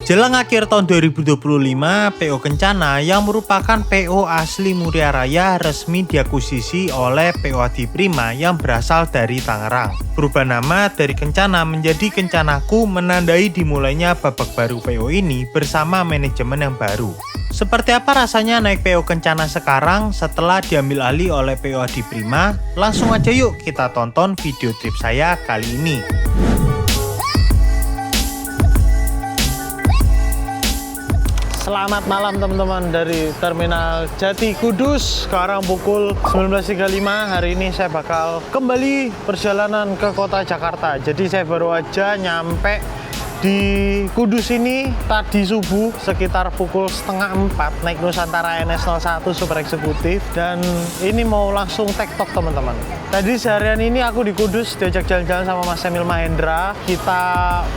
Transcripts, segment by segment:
Jelang akhir tahun 2025, PO Kencana yang merupakan PO asli Muria Raya resmi diakuisisi oleh PO Adi Prima yang berasal dari Tangerang. Berubah nama dari Kencana menjadi Kencanaku menandai dimulainya babak baru PO ini bersama manajemen yang baru. Seperti apa rasanya naik PO Kencana sekarang setelah diambil alih oleh PO Adi Prima? Langsung aja yuk kita tonton video trip saya kali ini. Selamat malam teman-teman dari Terminal Jati Kudus. Sekarang pukul 19.35. Hari ini saya bakal kembali perjalanan ke kota Jakarta. Jadi saya baru aja nyampe di Kudus ini tadi subuh sekitar pukul 3:30 naik Nusantara NS01 Super Eksekutif, dan ini mau langsung tektok teman-teman. Tadi seharian ini aku di Kudus diajak jalan-jalan sama Mas Emil Mahendra. Kita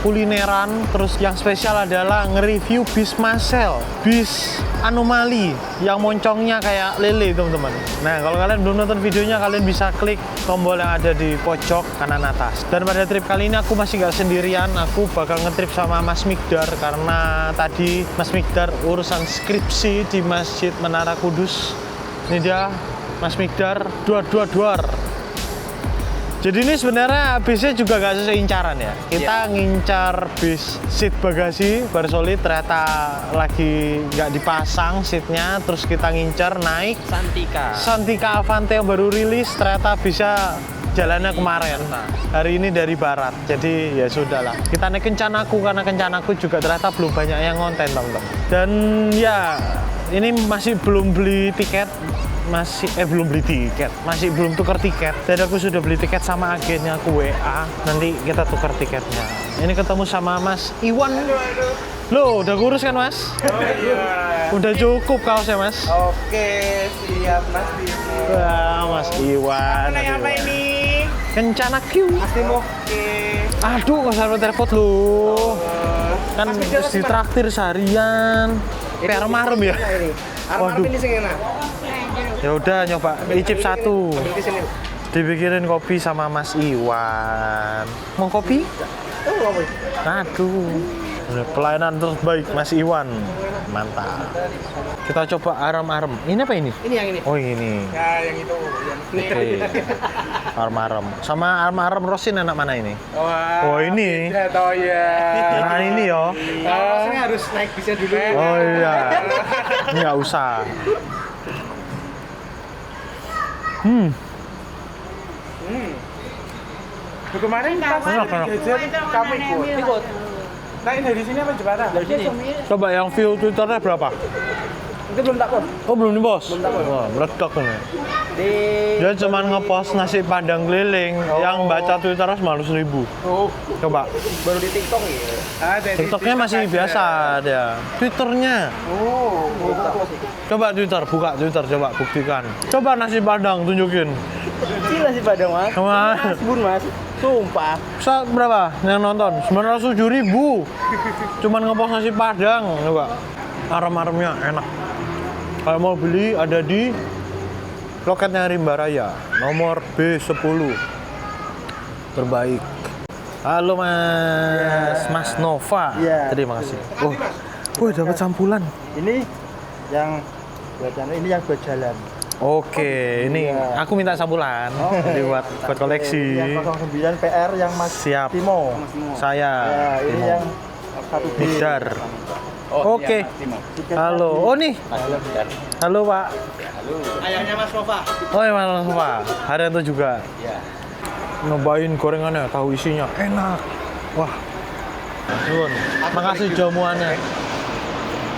kulineran, terus yang spesial adalah nge-review bis Marcel, bis anomali yang moncongnya kayak lele teman-teman. Nah, kalau kalian belum nonton videonya, kalian bisa klik tombol yang ada di pojok kanan atas. Dan pada trip kali ini aku masih nggak sendirian, aku bakal ngetrip sama Mas Mikdar karena tadi Mas Mikdar urusan skripsi di Masjid Menara Kudus. Ini dia Mas Mikdar, duar. Jadi ini sebenarnya bisnya juga gak sesuai incaran ya. Kita ngincar bis seat bagasi bar solid, ternyata lagi nggak dipasang seatnya. Terus kita ngincar naik Santika Avante yang baru rilis, ternyata bisa jalannya kemarin. Hari ini dari barat. Jadi ya sudahlah. Kita naik Kencanaku karena Kencanaku juga ternyata belum banyak yang ngonten teman-teman. Dan ya ini masih belum beli tiket. Belum beli tiket, masih belum tukar tiket. Dan aku sudah beli tiket sama agennya, aku WA. Nanti kita tukar tiketnya. Ini ketemu sama Mas Iwan. Loh, udah kurus kan Mas? Oh iya. Udah cukup kaosnya Mas? Oke, siap Mas Timo. Wah, Mas Iwan. Apa ini? Kencana Q. Mas Timo. Oke. Aduh, nggak sampai telepon lu. Kan terus ditraktir seharian. Kayak arem-arem ya? Waduh. Ini sing enak. Ya udah nyoba icip satu. Ambil di sini. Dibikinin kopi sama Mas Iwan. Mau kopi? Oh, apa? Aduh. Pelayanan terbaik Mas Iwan. Mantap. Kita coba arem-arem. Ini apa ini? Ini yang ini. Oh, ini. Ya, yang itu. Oke. Arem-arem. Sama arem-arem Rosin enak mana ini? Wah. Oh, ini. Tidak tahu ya. Nah, ini yo. Ini harus naik bisnya dulu. Oh iya. Ini nggak usah. Kemarin pas jajan kamu ikut. Nah, ini dari sini apa jembatan? Dari sini. Coba yang view Twitternya berapa? Itu belum tak pun. Oh, belum di-post? Belum tak-post. Wah, meledak ini. Di Dia cuma ngepost nasi padang keliling, yang baca Twitternya 900.000. Oh, Coba. baru di TikTok ya. TikToknya masih biasa dia. Twitternya. Oh, Coba Twitter, buka Twitter, coba buktikan. Coba nasi padang, tunjukin. gila sih Padang Mas. Sama. Bun Mas. Sumpah. Saat berapa yang nonton? 907.000. Cuman ngepost nasi padang, coba. Arem-aremnya enak. Kalau mau beli ada di loketnya Rimba Raya, nomor B10. Terbaik. Halo Mas, Mas Nova. Iya. Terima kasih. Oh, dapat sampulan. Ini yang buat jalan, ini yang buat jalan. Oke, ini Iya. aku minta sampulan. Jadi buat koleksi. Ini yang 09 PR yang Mas Siap. Timo. Saya. Ya, ini Timo. yang 1B. Mikdar. Oke. Halo. Oh nih. Halo Pak. Ayahnya Mas Nova. Oh ya Mas Nova. Haryanto juga. Iya. Nyobain gorengannya, tahu isinya enak. Wah. Nuwun. Makasih jamuannya.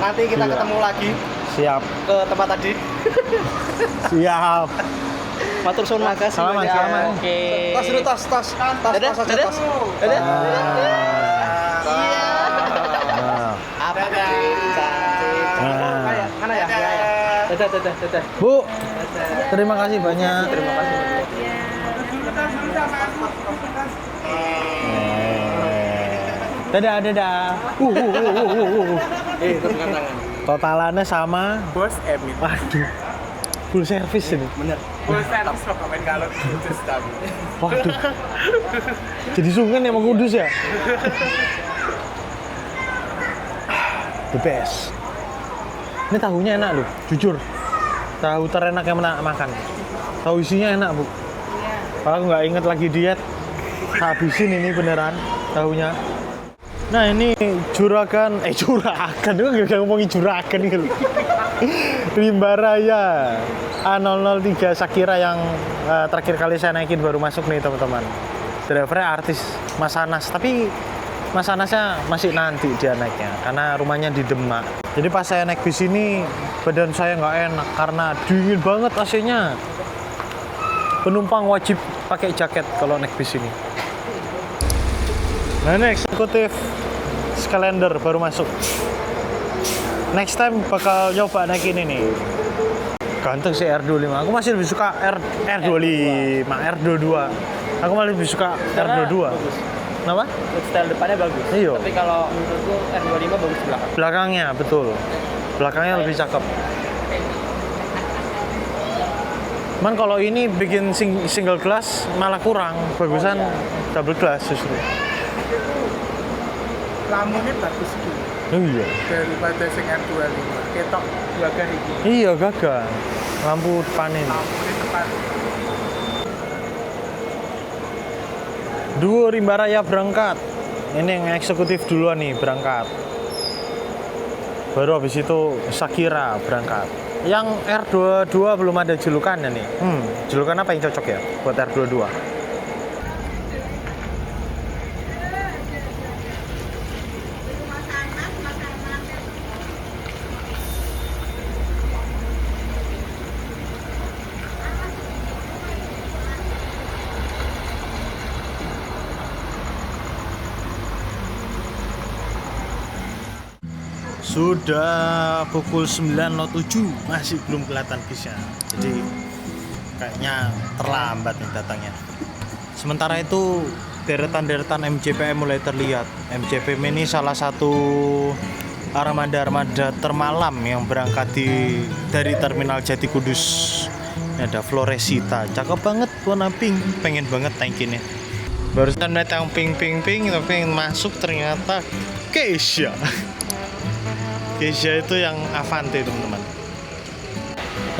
Nanti kita Gila. ketemu lagi Siap. ke tempat tadi. Siap. Matur suwun makasih. Salaman, banyak. salaman. Oke. Tas dulu tas. Dadah. Dadah. Iya. Nah. Apa cantik. Nah. Mana ya? Dadah. Bu, terima kasih banyak. Terima kasih. Dadah. Tekan tangan. Totalannya sama. Bos Emil. Waduh. Full service ini. Bener. Bos servis pemain kalau kudus tapi. Waduh. Jadi sungkan ya sama Kudus ya? the best. Ini tahunya enak loh, jujur. Tahu terenak yang makan. Tahu isinya enak, Bu. Kalau aku nggak inget lagi diet, habisin ini beneran tahunya. Nah ini juragan, juragan, itu nggak ngomongin juragan gitu. Rimba Raya A003 Shakira yang terakhir kali saya naikin baru masuk nih teman-teman. Drivernya artis Mas Anas, tapi Mas Anasnya masih nanti dia naiknya karena rumahnya di Demak. Jadi pas saya naik bis ini badan saya nggak enak karena dingin banget AC-nya. Penumpang wajib pakai jaket kalau naik bis ini. Nah ini eksekutif Skylander baru masuk. Next time bakal nyoba naik ini nih. Ganteng sih R25. Aku masih lebih suka R25, R22. Aku malah lebih suka R22. Kenapa? Style depannya bagus. Iya. Tapi kalau menurutku R25 bagus di belakang. Belakangnya betul. Belakangnya lebih cakep. Cuman kalau ini bikin single glass malah kurang. Bagusan double glass justru. Lampunya bagus gitu. Oh iya. Daripada sing R25. Ketok gagah iki. Iya gagah. Lampu depan ini. Lampunya tepat. Duo Rimba Raya berangkat. Ini yang eksekutif duluan nih berangkat. Baru habis itu Shakira berangkat. Yang R22 belum ada julukannya nih. Julukan apa yang cocok ya buat R22? Sudah pukul 9.07 masih belum kelihatan bisnya. Jadi kayaknya terlambat nih datangnya. Sementara itu deretan-deretan MJPM mulai terlihat. MJPM ini salah satu armada termalam yang berangkat dari Terminal Jati Kudus. Ini ada Floresita, cakep banget warna pink. Pengen banget naikinnya. Barusan lihat yang pink, tapi pengen masuk ternyata Keisha. Keisha itu yang Avante teman-teman.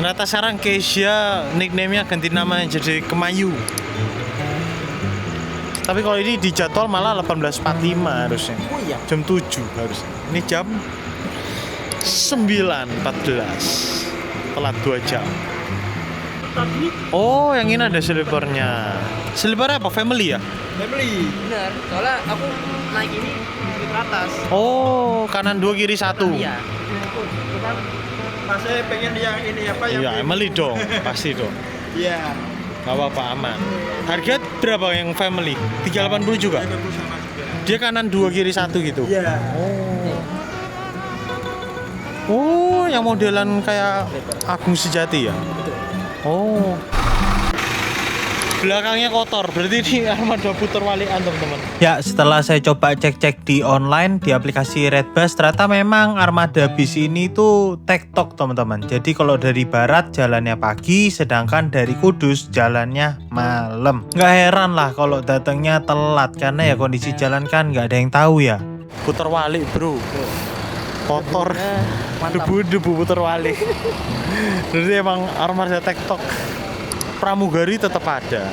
Ternyata sekarang Keisha nickname-nya ganti nama jadi Kemayu. Tapi kalau ini di jadwal malah 18.45 harusnya. Oh iya. Jam 7 harusnya. Ini jam 9.14. Telat 2 jam. Tapi Oh, yang ini ada slipernya. Slipernya apa? Family ya? family. Bener. Soalnya aku naik ini di atas. Oh, kanan 2 kiri 1. Iya. Cuman masih pengen yang ini apa yang Iya, Emily dong, pasti dong. Iya. Gak apa-apa, aman. Harga berapa yang family? 380 juga? Sama juga. Dia kanan 2 kiri 1 gitu? Iya. Oh, yang modelan kayak Agung Sejati ya? Oh. Belakangnya kotor, berarti ini armada puter walikan teman-teman. Ya, setelah saya coba cek-cek di online di aplikasi Redbus, ternyata memang armada bis ini tuh tektok teman-teman. Jadi kalau dari barat jalannya pagi, sedangkan dari Kudus jalannya malam. Nggak heran lah kalau datangnya telat, karena ya kondisi jalan kan nggak ada yang tahu ya. Puter walik bro, kotor, debu puter walik. Jadi emang armada tektok. Pramugari tetap ada.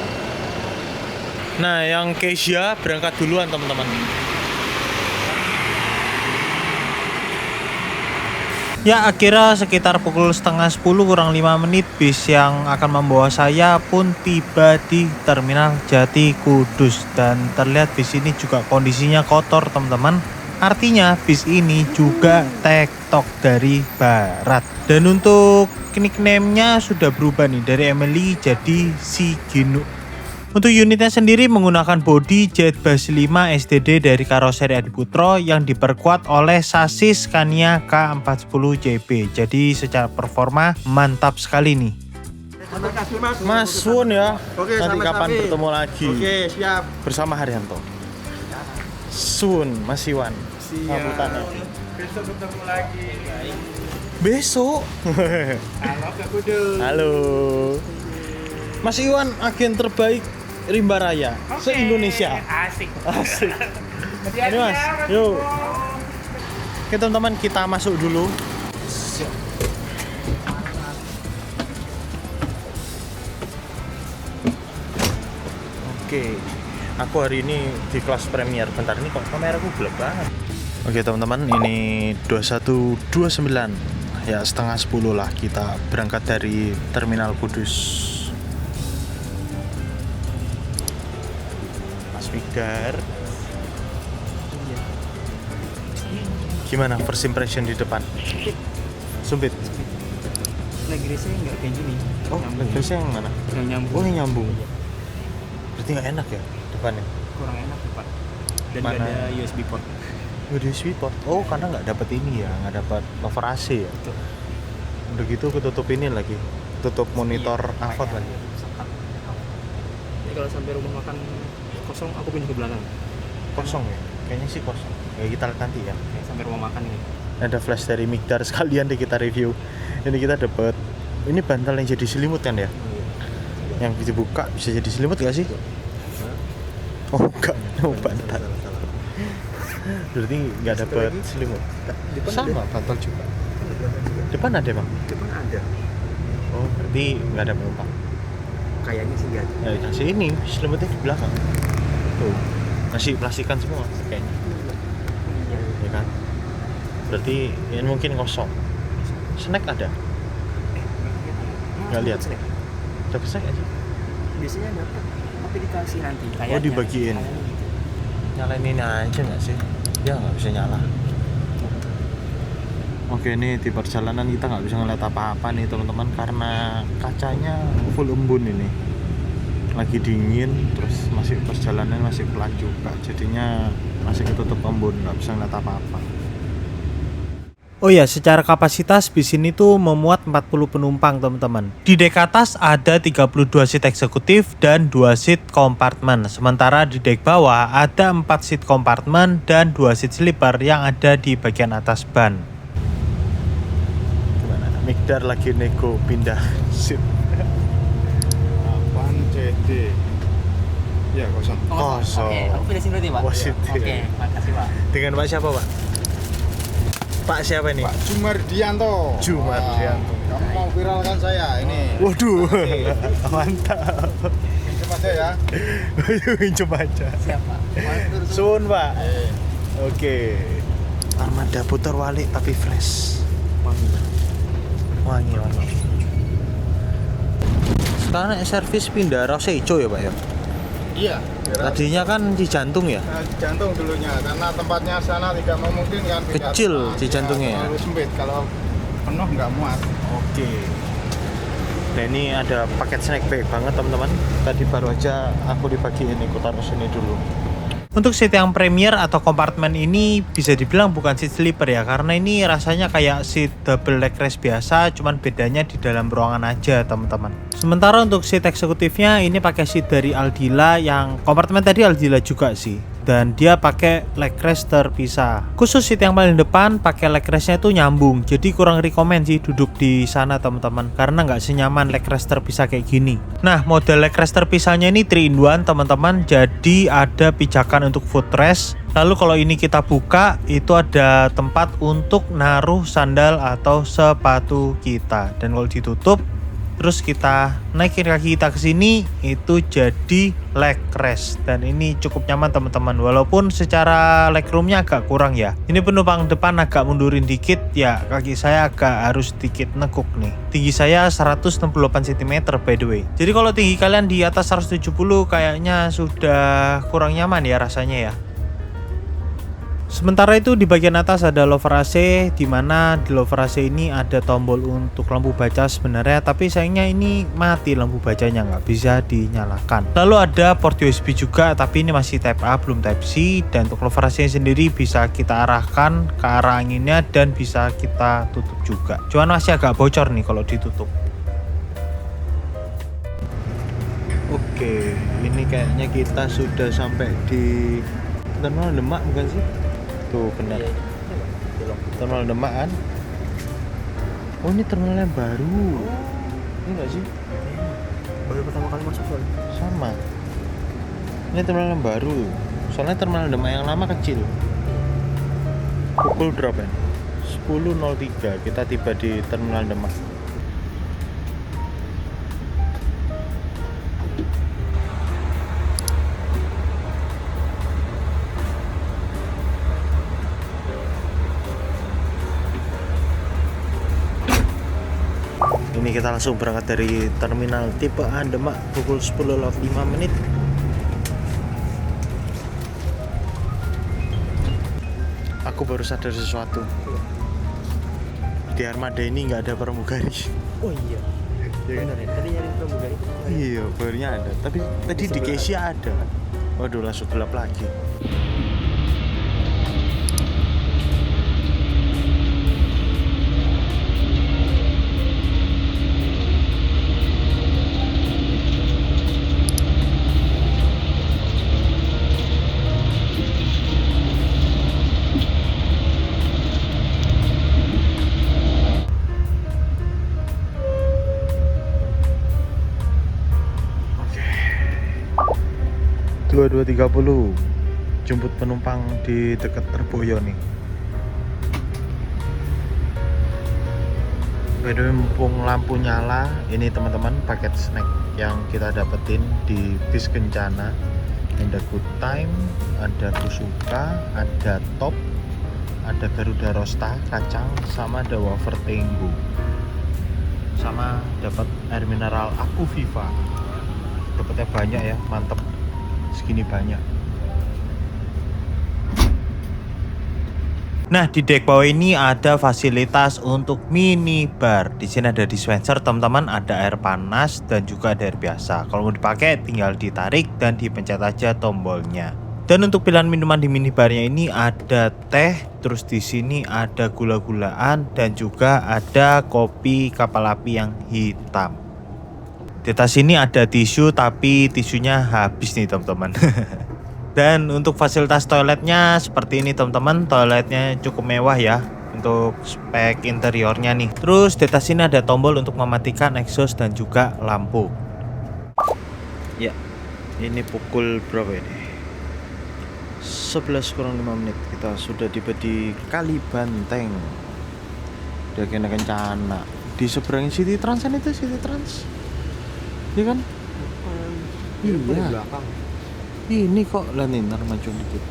Nah, yang Keisha berangkat duluan teman-teman. Ya, akhirnya sekitar pukul 9:30 kurang 5 menit bis yang akan membawa saya pun tiba di Terminal Jati Kudus. Dan terlihat bis ini juga kondisinya kotor teman-teman. Artinya bis ini juga tektok dari barat. Dan untuk nickname-nya sudah berubah nih dari Emily jadi si Ginu. Untuk unitnya sendiri menggunakan bodi Jetbus 5 STD dari karoseri Adiputro yang diperkuat oleh sasis Scania K410 JP. Jadi secara performa mantap sekali nih. Terima kasih Mas. Mas Wun ya. Oke, nanti sama-sama. kapan bertemu lagi. Oke, siap. Bersama Haryanto. Sun, Mas Iwan. Sambutannya. Besok ketemu lagi. Baik. Besok. Halo Kak Kudus. Halo. Mas Iwan, agen terbaik Rimba Raya se-Indonesia. Asik. Asik. Ini Mas, yuk. Oke teman-teman, kita masuk dulu. Oke, aku hari ini di kelas Premier. Bentar, ini kok kameraku gelap banget. Oke teman-teman, ini 21.29. Ya setengah 10 lah kita berangkat dari Terminal Kudus. Mas Wigar, gimana first impression di depan? Sumpit. Legrisnya nggak kayak gini. Oh, legrisnya yang mana? Yang nyambung. Oh, yang nyambung. Berarti nggak enak ya depannya? Kurang enak depan. Dan Mana? nggak ada USB port. USB port. Oh, karena nggak dapat ini ya, nggak dapat lover AC ya. Betul. Udah gitu ketutup ini lagi, tutup monitor AVOD Kayak lagi. sekat. Jadi kalau sampai rumah makan kosong, aku pindah ke belakang. Kosong ya? Kayaknya sih kosong. Ya kita lihat nanti ya. Kayak sampai rumah makan ini. Ada flash dari Migdar sekalian deh kita review. Ini kita dapat ini bantal yang jadi selimut kan ya? Yang dibuka bisa jadi selimut gak sih? Oh enggak, oh, bantal. Berarti nggak dapat selimut. Sama bantal juga. Depan ada bang? Depan ada. Oh berarti nggak ada penumpang. Kayaknya sih ada. Ya kasih ini selimutnya di belakang. Tuh masih plastikan semua kayaknya. Iya. Ya kan? Berarti ini mungkin kosong. Snack ada? Nggak lihat. Dapat snack aja. Biasanya dapat, tapi dikasih nanti. Oh dibagiin. Kayaknya gitu. Nyalain ini aja nggak sih? Ya nggak bisa nyala. Oke, ini di perjalanan kita nggak bisa ngeliat apa-apa nih teman-teman karena kacanya full embun ini. Lagi dingin, terus masih perjalanan masih pelan juga, jadinya masih ketutup embun, nggak bisa ngeliat apa-apa. Oh ya, secara kapasitas bis ini tuh memuat 40 penumpang teman-teman. Di dek atas ada 32 seat eksekutif dan 2 seat kompartemen. Sementara di dek bawah ada 4 seat kompartemen dan 2 seat sleeper yang ada di bagian atas ban. Gimana? Migdar lagi nego pindah seat. Apaan CD? Ya kosong. Kosong. Oke, aku pilih sini berarti Pak. Positif. Oke, makasih Pak. Dengan Pak siapa Pak? Pak siapa ini? Pak Jumardianto. Jumardianto. Wah, kamu mau viralkan saya ini. Waduh, mantap. Pinjam aja ya. Pinjam aja. Siapa? Sun Pak. Oke. Armada putar balik tapi fresh. Wangi. Sekarang servis pindah Rosejo ya Pak ya? Iya. Tadinya kan di jantung ya? Jantung dulunya karena tempatnya sana tidak memungkinkan. Kecil di jantungnya ya? Terlalu sempit, kalau penuh nggak muat. Oke. Nah ini ada paket snack bag banget teman-teman. Tadi baru aja aku dibagiin nih, aku taruh sini dulu. Untuk seat yang premier atau kompartemen ini bisa dibilang bukan seat sleeper ya, karena ini rasanya kayak seat double leg rest biasa, cuman bedanya di dalam ruangan aja teman-teman. Sementara untuk seat eksekutifnya ini pakai seat dari Aldila, yang kompartemen tadi Aldila juga sih, dan dia pakai leg rest terpisah. Khusus seat yang paling depan pakai leg restnya itu nyambung, jadi kurang rekomend sih duduk di sana teman-teman, karena nggak senyaman leg rest terpisah kayak gini. Nah model leg rest terpisahnya ini 3-in-1 teman-teman, jadi ada pijakan untuk footrest. Lalu kalau ini kita buka, itu ada tempat untuk naruh sandal atau sepatu kita. Dan kalau ditutup, terus kita naikin kaki kita ke sini, itu jadi leg rest. Dan ini cukup nyaman teman-teman, walaupun secara legroomnya agak kurang ya. Ini penumpang depan agak mundurin dikit ya, kaki saya agak harus dikit nekuk nih. Tinggi saya 168 cm by the way. Jadi kalau tinggi kalian di atas 170 kayaknya sudah kurang nyaman ya rasanya ya. Sementara itu di bagian atas ada lover AC, di mana di lover AC ini ada tombol untuk lampu baca sebenarnya, tapi sayangnya ini mati lampu bacanya, nggak bisa dinyalakan. Lalu ada port USB juga, tapi ini masih Type A belum Type C. Dan untuk lover AC sendiri bisa kita arahkan ke arah anginnya dan bisa kita tutup juga. Cuman masih agak bocor nih kalau ditutup. Oke, ini kayaknya kita sudah sampai di Terminal Demak bukan sih? Tuh benar. Terminal Demak kan? Oh ini terminal yang baru. Ini enggak sih? Baru pertama kali masuk soalnya. Sama. Ini terminal yang baru. Soalnya terminal Demak yang lama kecil. Pukul berapa ini? 10.03 kita tiba di Terminal Demak. Ini kita langsung berangkat dari Terminal Tipe A Demak pukul 10.05. Aku baru sadar sesuatu. Di armada ini nggak ada pramugari. Oh iya. Benar ya. Tadi nyari pramugari. Iya, barunya ada. Tapi tadi di Kesia ada. Waduh, langsung gelap lagi. Oke. 22.30 jemput penumpang di dekat Terboyo nih. By the way, mumpung lampu nyala, ini teman-teman paket snack yang kita dapetin di bis Kencana. Ada Good Time, ada Kusuka, ada Top, ada Garuda Rosta, kacang, sama ada wafer Tenggo. Sama dapat air mineral Aku Viva. Dapatnya banyak ya, mantep. Segini banyak. Nah, di dek bawah ini ada fasilitas untuk minibar. Di sini ada dispenser, teman-teman, ada air panas dan juga ada air biasa. Kalau mau dipakai tinggal ditarik dan dipencet aja tombolnya. Dan untuk pilihan minuman di minibarnya ini ada teh, terus di sini ada gula-gulaan dan juga ada kopi kapal api yang hitam. Di atas sini ada tisu, tapi tisunya habis nih teman-teman. Dan untuk fasilitas toiletnya seperti ini teman-teman. Toiletnya cukup mewah ya untuk spek interiornya nih. Terus di atas sini ada tombol untuk mematikan exhaust dan juga lampu. Ya, ini pukul berapa ini? 11:05. Kita sudah tiba di Kalibanteng. Udah kena Kencana. Di seberang City Trans kan itu, City Trans. Iya kan? Iya. Belakang. Ini kok lah nih, ntar maju dikit.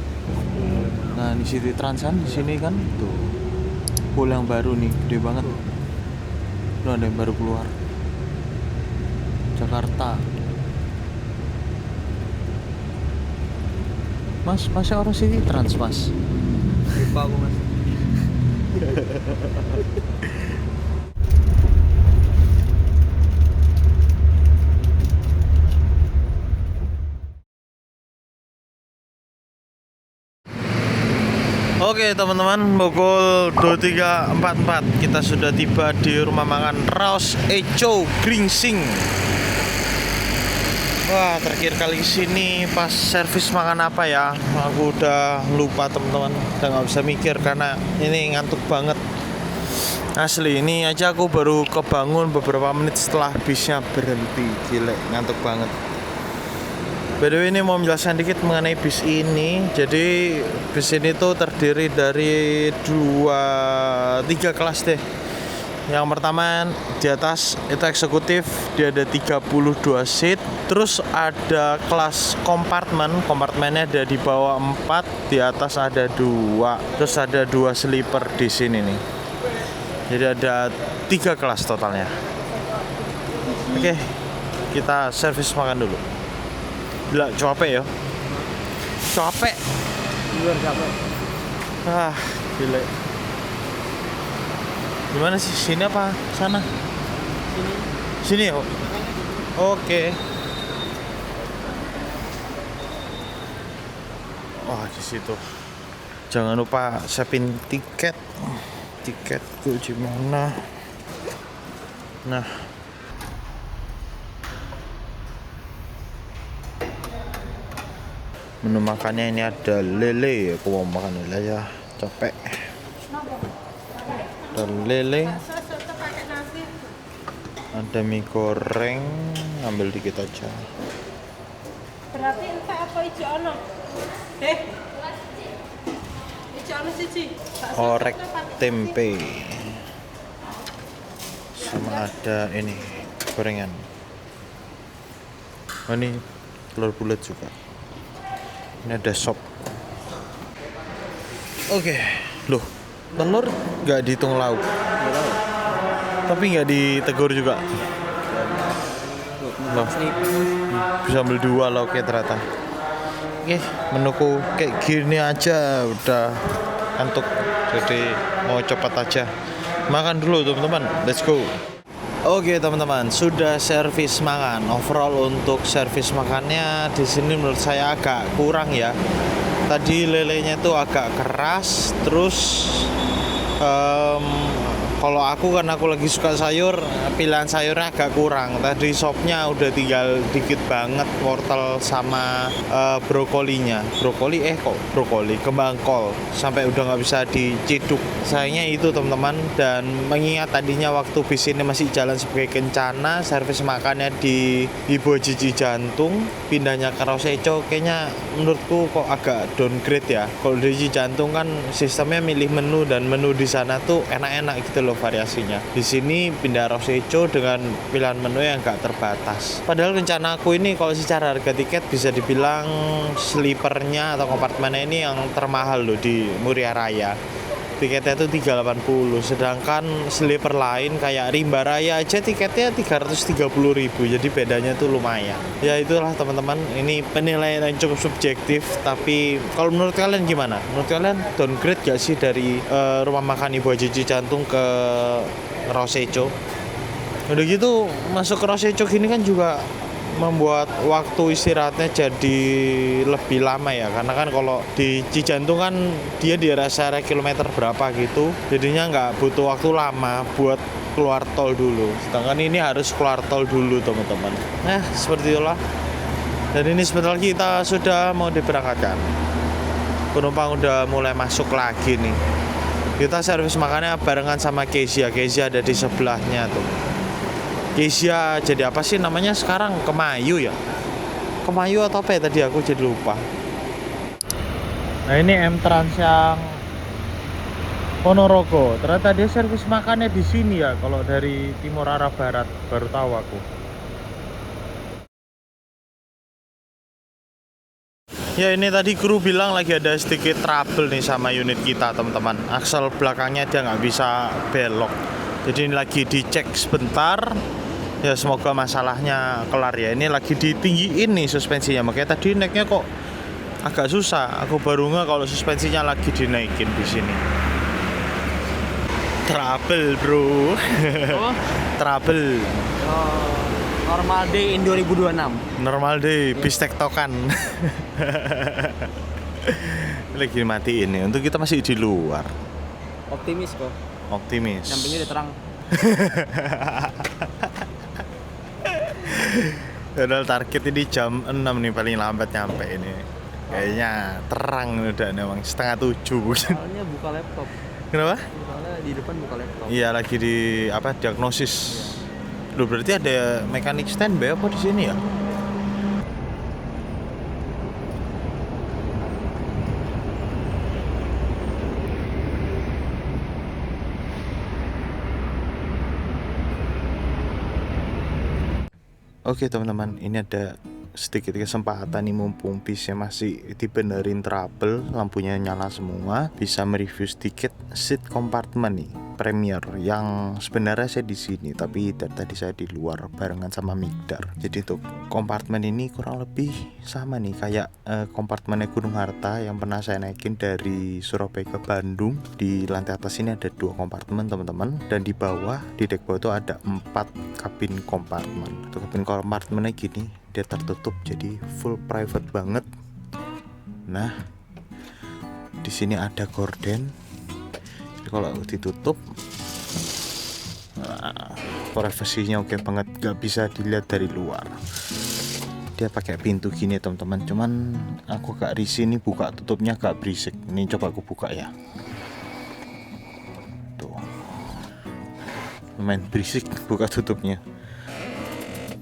Nah, ini City Trans kan di sini kan tuh. Pool yang baru nih, gede banget. Loh, ada yang baru keluar. Jakarta. Mas, masih orang City Trans, Mas. Lupa aku, Mas. Oke teman-teman, pukul 23.44 kita sudah tiba di rumah makan Raos Eco Gringsing. Wah, terakhir kali kesini pas servis makan apa ya? Aku udah lupa teman-teman, udah nggak bisa mikir karena ini ngantuk banget. Asli, ini aja aku baru kebangun beberapa menit setelah bisnya berhenti. Gile, ngantuk banget. By the way, ini mau menjelaskan dikit mengenai bis ini. Jadi bis ini tuh terdiri dari 3 kelas deh. Yang pertama di atas itu eksekutif, dia ada 32 seat. Terus ada kelas kompartemen, kompartemennya ada di bawah 4, di atas ada 2. Terus ada 2 sleeper di sini nih. Jadi ada 3 kelas totalnya. Oke, kita servis makan dulu. Gila, capek ya. Capek. Luar capek. Ah, gila. Gimana sih? Sini apa sana? Sini. Sini ya. Oke. Wah, di situ. Jangan lupa siapin tiket. Tiketku gimana? Nah. Menu makannya ini ada lele. Aku mau makan lele ya, capek. Ada lele, ada mie goreng, ambil dikit aja. Berarti entah apa ijo ono. Ijo orek tempe. Sama ada ini gorengan. Oh, ini telur bulat juga. Ini ada sop. Oke, loh, telur nggak dihitung lauk, tapi nggak ditegur juga. Loh, bisa ambil 2 lauknya ternyata. Oke, menuku kayak gini aja udah kantuk, jadi mau cepat aja makan dulu teman-teman. Let's go. Oke teman-teman, sudah servis makan. Overall untuk servis makannya di sini menurut saya agak kurang ya. Tadi lelenya tuh agak keras, terus kalau aku kan aku lagi suka sayur, pilihan sayurnya agak kurang. Tadi sopnya udah tinggal dikit banget, wortel sama brokolinya. Brokoli, kembang kol, sampai udah nggak bisa diciduk. Sayangnya itu teman-teman. Dan mengingat tadinya waktu bis ini masih jalan sebagai kencana, servis makannya di Ibu Cici Jantung, pindahnya ke Roseco, kayaknya menurutku kok agak downgrade ya. Kalau di Cici Jantung kan sistemnya milih menu, dan menu di sana tuh enak-enak gitu loh variasinya. Di sini pindah Roseco dengan pilihan menu yang gak terbatas. Padahal rencana aku ini kalau secara harga tiket bisa dibilang sleepernya atau kompartemennya ini yang termahal loh di Muria Raya. Tiketnya itu 380, sedangkan sleeper lain kayak Rimba Raya aja tiketnya 330.000. Jadi bedanya tuh lumayan. Ya itulah teman-teman, ini penilaian yang cukup subjektif, tapi kalau menurut kalian gimana? Menurut kalian downgrade gak sih dari rumah makan Ibu Cici Jantung ke Roseco? Udah gitu masuk ke Roseco gini kan juga membuat waktu istirahatnya jadi lebih lama ya, karena kan kalau di Cijantung kan dia di area kilometer berapa gitu, jadinya nggak butuh waktu lama buat keluar tol dulu, sedangkan ini harus keluar tol dulu teman-teman. Nah seperti itulah. Dan ini sebentar lagi kita sudah mau diberangkatkan, penumpang udah mulai masuk lagi nih. Kita servis makannya barengan sama Kezia ada di sebelahnya tuh. Kezia jadi apa sih namanya sekarang? Kemayu ya? Kemayu atau apa ya tadi aku jadi lupa. Nah ini M-Trans yang Ponorogo. Ternyata dia servis makannya di sini ya. Kalau dari timur arah barat baru tahu aku. Ya ini tadi kru bilang lagi ada sedikit trouble nih sama unit kita teman-teman. Aksel belakangnya dia nggak bisa belok. Jadi ini lagi dicek sebentar. Ya semoga masalahnya kelar ya. Ini lagi ditinggiin nih suspensinya, makanya tadi naiknya kok agak susah. Aku baru nggak kalau suspensinya lagi dinaikin di sini. Trouble bro. Oh? Trouble. Normal day in 2026. Normal day, bis tektokan. Lagi matiin nih. Untuk kita masih di luar. Optimis kok. Optimis. Sampingnya udah terang. Padahal target ini jam 6 nih paling lambat nyampe ini. Kayaknya terang udah memang 6:30. Soalnya buka laptop. Kenapa? Soalnya di depan buka laptop. Iya lagi di apa diagnosis. Loh berarti ada mekanik standby apa di sini ya? Oke teman-teman, ini ada sedikit kesempatan nih mumpung bisnya masih dibenerin trouble, lampunya nyala semua, bisa mereview sedikit seat compartment nih Premier yang sebenarnya saya di sini tapi dari tadi saya di luar barengan sama Migdar. Jadi untuk kompartemen ini kurang lebih sama nih kayak kompartemennya Gunung Harta yang pernah saya naikin dari Surabaya ke Bandung. Di lantai atas ini ada 2 kompartemen teman-teman, dan di bawah di dek bawah itu ada 4 kabin kompartemen. Untuk kabin kompartemennya gini, dia tertutup jadi full private banget. Nah, di sini ada gorden. Jadi kalau ditutup, privasinya oke banget, gak bisa dilihat dari luar. Dia pakai pintu gini teman-teman. Cuman aku gak risih nih buka tutupnya, gak berisik. Ini coba aku buka ya. Tuh, lumayan berisik buka tutupnya.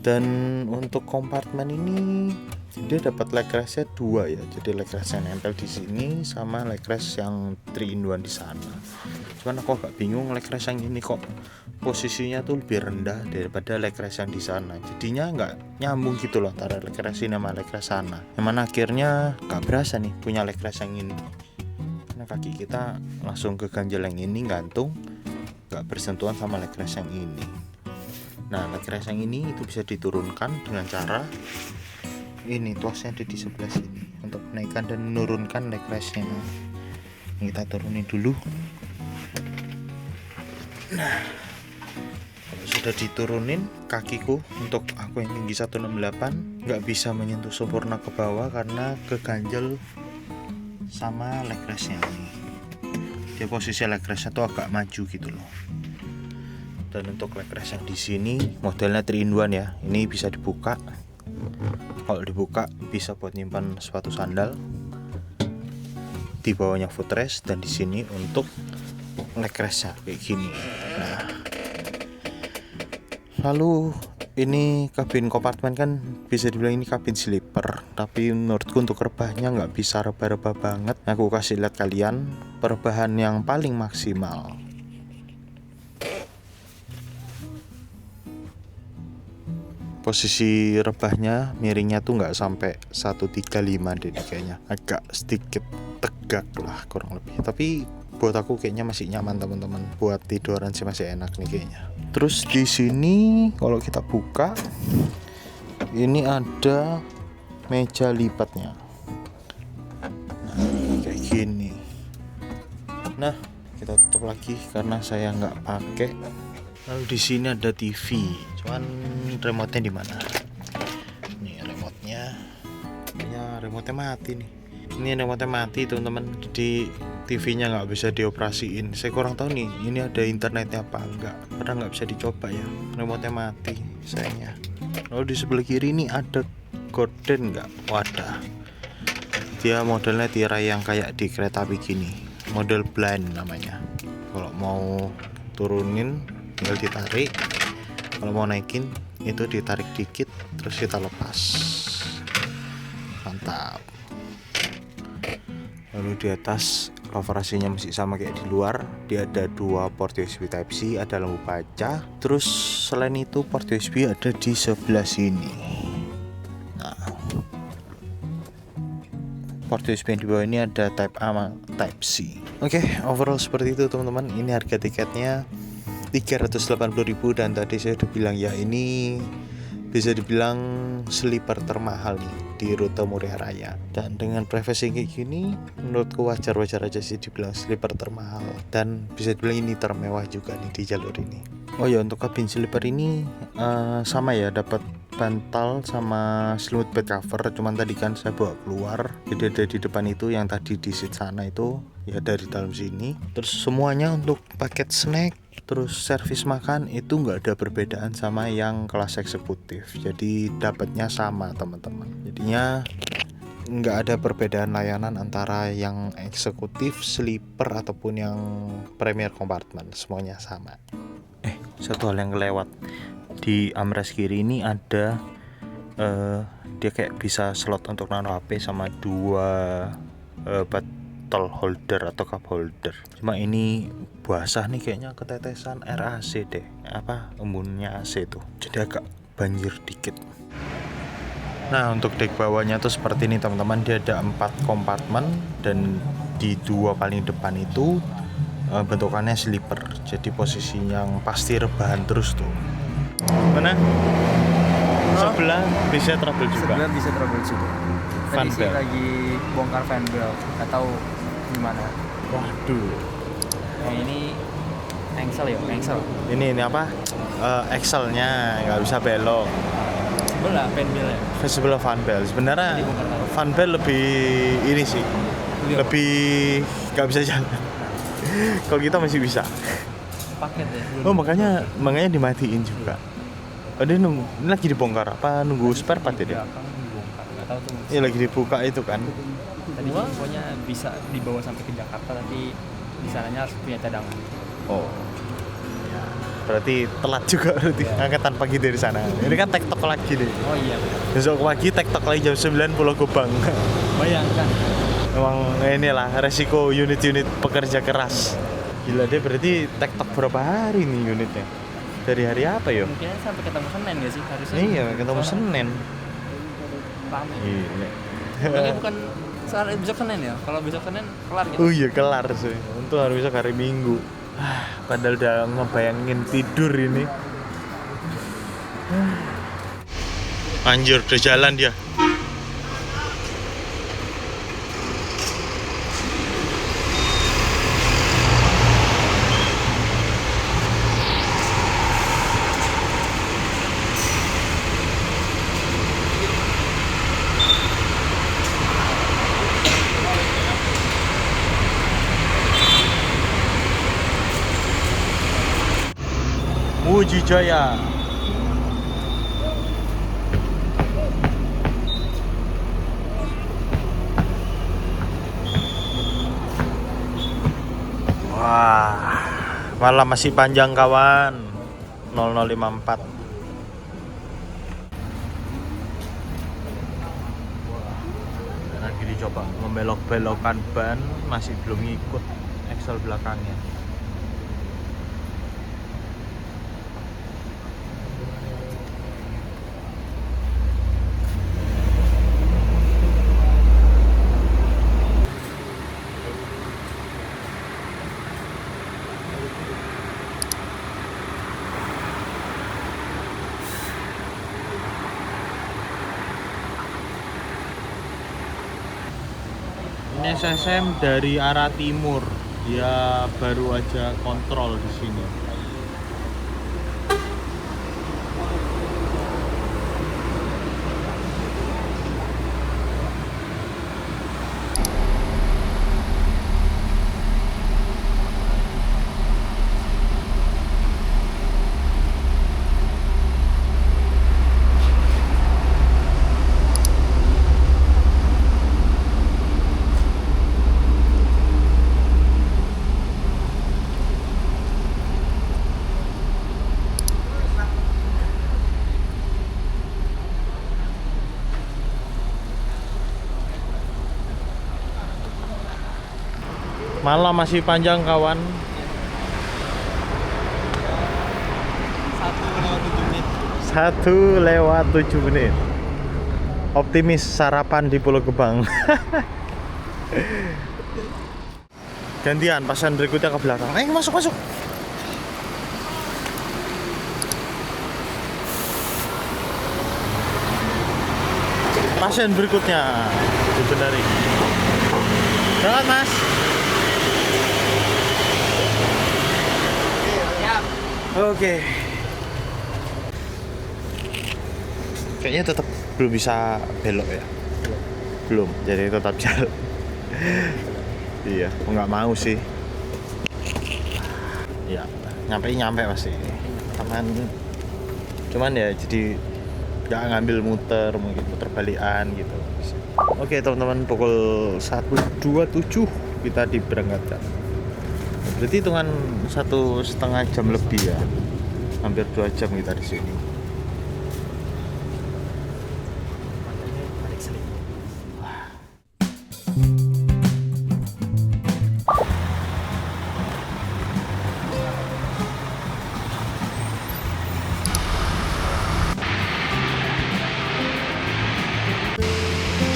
Dan untuk kompartemen ini Dia dapat leg restnya 2 ya, jadi leg rest yang nempel di sini sama leg rest yang 3-in-1 di sana. Cuman aku agak bingung, leg rest yang ini kok posisinya tuh lebih rendah daripada leg rest yang di sana. Jadinya nggak nyambung gitu loh antara leg rest ini sama leg rest sana. Yang mana akhirnya nggak berasa nih punya leg rest yang ini. Karena kaki kita langsung ke ganjel yang ini gantung, nggak bersentuhan sama leg rest yang ini. Nah, leg rest yang ini itu bisa diturunkan dengan cara ini, tuasnya ada di sebelah sini untuk menaikkan dan menurunkan leg restnya. Ini kita turunin dulu. Nah, kalau sudah diturunin, kakiku untuk aku yang tinggi 168 nggak bisa menyentuh sempurna ke bawah karena keganjel sama leg restnya ini. Dia posisi leg restnya tuh agak maju gitu loh. Dan untuk leg rest yang di sini modelnya 3-in-1 ya. Ini bisa dibuka. Kalau dibuka bisa buat nyimpan sepatu sandal. Di bawahnya footrest dan di sini untuk leg restnya kayak gini. Nah, lalu ini kabin kompartemen kan bisa dibilang ini kabin sleeper, tapi menurutku untuk rebahnya nggak bisa rebah-rebah banget. Aku kasih lihat kalian perubahan yang paling maksimal. Posisi rebahnya miringnya tuh nggak sampai 135 deh kayaknya, agak sedikit tegak lah kurang lebih, tapi buat aku kayaknya masih nyaman teman-teman, buat tiduran sih masih enak nih kayaknya. Terus di sini kalau kita buka ini ada meja lipatnya, nah kayak gini. Nah kita tutup lagi karena saya nggak pakai. Lalu di sini ada TV, cuman remote-nya di mana? Nih remote-nya, ya remote-nya mati nih. Ini remote-nya mati teman-teman, jadi TV-nya nggak bisa dioperasiin. Saya kurang tahu nih, ini ada internetnya apa enggak? Karena nggak bisa dicoba ya, remote-nya mati sayangnya. Lalu di sebelah kiri ini ada gorden nggak? Wadah, dia modelnya tirai yang kayak di kereta api gini, model blind namanya. Kalau mau turunin tinggal ditarik, kalau mau naikin itu ditarik dikit terus kita lepas. Mantap. Lalu di atas cover AC-nya masih sama kayak di luar, dia ada 2 port USB Type-C, ada lampu baca. Terus selain itu port USB ada di sebelah sini. Nah, port USB yang di bawah ini ada Type A sama Type-C. Oke, overall seperti itu teman-teman. Ini harga tiketnya 380.000 dan tadi saya udah bilang ya, ini bisa dibilang sleeper termahal nih di rute Muria Raya. Dan dengan privacy kayak gini menurutku wajar-wajar aja sih dibilang sleeper termahal, dan bisa dibilang ini termewah juga nih di jalur ini. Oh ya, untuk kabin sleeper ini sama ya, dapat bantal sama selimut bed cover, cuman tadi kan saya bawa keluar, jadi ada di depan itu, yang tadi di seat sana itu ya dari dalam sini. Terus semuanya untuk paket snack terus servis makan itu nggak ada perbedaan sama yang kelas eksekutif, jadi dapatnya sama teman-teman. Jadinya nggak ada perbedaan layanan antara yang eksekutif, sleeper ataupun yang premier compartment, semuanya sama. Satu hal yang kelewat, di armrest kiri ini ada dia kayak bisa slot untuk naruh HP sama 2 bottle holder atau cup holder. Cuma ini basah nih kayaknya, ketetesan air AC deh, embunnya AC tuh, jadi agak banjir dikit. Nah, untuk dek bawahnya tuh seperti ini teman-teman, dia ada 4 kompartemen dan di 2 paling depan itu bentukannya sleeper, jadi posisinya yang pasti rebahan terus tuh. Mana? Sebelah bisa trouble juga. Sebelah bisa trouble juga. Fan Tadi sih belt. lagi bongkar fan belt, nggak tahu gimana. Waduh. Yang ini engsel ya, engsel. Ini apa? Axle-nya nggak bisa belok. Sebelah fan belt ya. Sebelah fan belt. Sebenarnya Tadi bongkar fan. fan belt lebih ini sih. Lebih nggak bisa jalan. Kalau kita masih bisa. Paket ya. Oh, makanya dimatiin juga. Oh, dia nunggu, ini lagi dibongkar apa nunggu spare part ya dia? Belakang dibongkar, nggak tahu tuh. Iya, lagi dibuka itu kan. Tadi pokoknya bisa dibawa sampai ke Jakarta, tapi di sananya harus punya cadangan. Oh. Ya. Berarti telat juga berarti angkatan pagi dari sana. Ini kan tektok lagi nih. Oh iya. Besok pagi tektok lagi jam 9 Pulau Gebang. Bayangkan. Emang inilah resiko unit-unit pekerja keras. Gila, dia berarti tektok berapa hari nih unitnya? Dari hari apa ya? Mungkin sampai ketemu Senin nggak sih harusnya? Iya, ketemu Senin. Lama. Gila. Ini bukan soal besok Senin ya? Kalau besok Senin kelar gitu. Oh iya, kelar sih. Untuk hari besok hari Minggu. Padahal udah ngebayangin tidur ini. Anjir, udah jalan dia. Muji Jaya. Wah, malam masih panjang kawan. 0054. Lagi dicoba membelok-belokkan ban, masih belum ngikut eksel belakangnya. Ini SSM dari arah timur, dia baru aja kontrol di sini. Malam masih panjang kawan. 1:07. Optimis sarapan di Pulau Gebang. Gantian, pasan berikutnya ke belakang. Ayo masuk. Pasan berikutnya dibenerin. Berangkat mas. Oke. Kayaknya tetap belum bisa belok ya. Belum, jadi tetap jalan. Iya, aku nggak mau sih. Ya, nyampe pasti. Cuman ya jadi nggak ngambil muter, mungkin muter balikan gitu. Oke teman-teman, pukul 1:27 kita diberangkatkan. Berarti hitungan 1,5 jam lebih ya, hampir 2 jam kita di sini.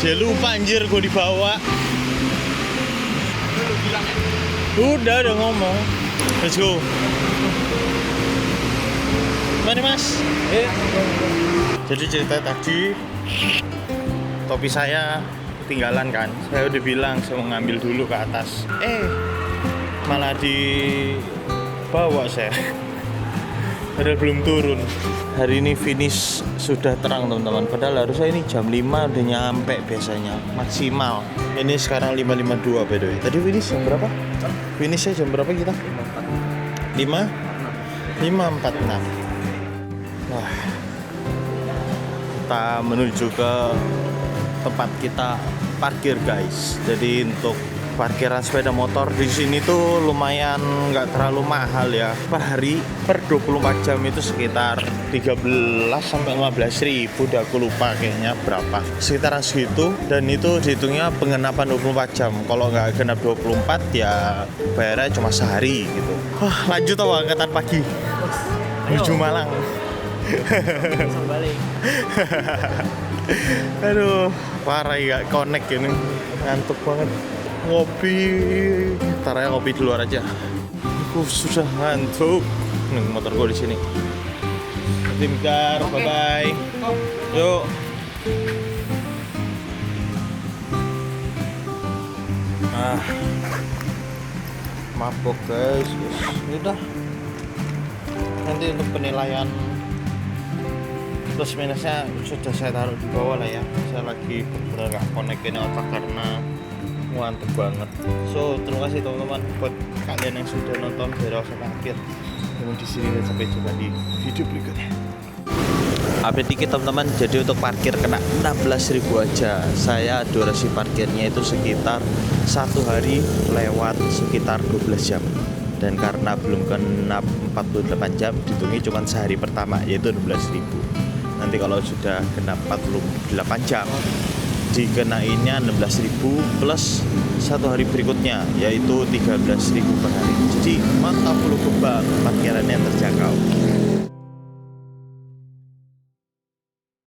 Jangan lupa anjir gue dibawa. Udah ngomong. Let's go. Mana mas? Jadi cerita tadi topi saya ketinggalan kan. Saya udah bilang saya mau ngambil dulu ke atas. Malah dibawa saya. Padahal belum turun. Hari ini finish sudah terang teman-teman. Padahal harusnya ini jam 5 udah nyampe biasanya maksimal. Ini sekarang 5:52 by the way. Tadi finish jam berapa? Finishnya jam berapa kita? 5:46. Wah, kita menuju ke tempat kita parkir guys. Jadi untuk parkiran sepeda motor di sini tuh lumayan nggak terlalu mahal ya. Per hari per 24 jam itu sekitar 13 sampai 15 ribu, udah aku lupa kayaknya berapa. Sekitaran segitu, dan itu dihitungnya pengenapan 24 jam. Kalau nggak genap 24 ya bayarnya cuma sehari gitu. Lanjut awal angkatan pagi menuju Malang. balik. Aduh, parah ya, connect ini. Ngantuk banget. Ngopi, ntar aja ngopi di luar aja. Aku sudah ngantuk. Nih motor gue di sini. Timkar, bye bye. Yuk. Mabok guys. Udah. Nanti untuk penilaian plus minusnya sudah saya taruh di bawah lah ya. Saya lagi bener-bener gak connect ini otak karena ngantuk banget. So terima kasih teman-teman buat kalian yang sudah nonton dari awal sampai akhir. Dan di sini, dan sampai jumpa di video berikutnya. Update dikit teman-teman, jadi untuk parkir kena 16.000 aja. Saya durasi parkirnya itu sekitar 1 hari lewat sekitar 12 jam. Dan karena belum kena 48 jam, dihitungnya cuma sehari pertama, yaitu 16.000. Nanti kalau sudah kena 48 jam, dikenainnya 16.000 plus 1 hari berikutnya, yaitu 13.000 per hari. Jadi mantap, 10 kebang parkirannya terjangkau.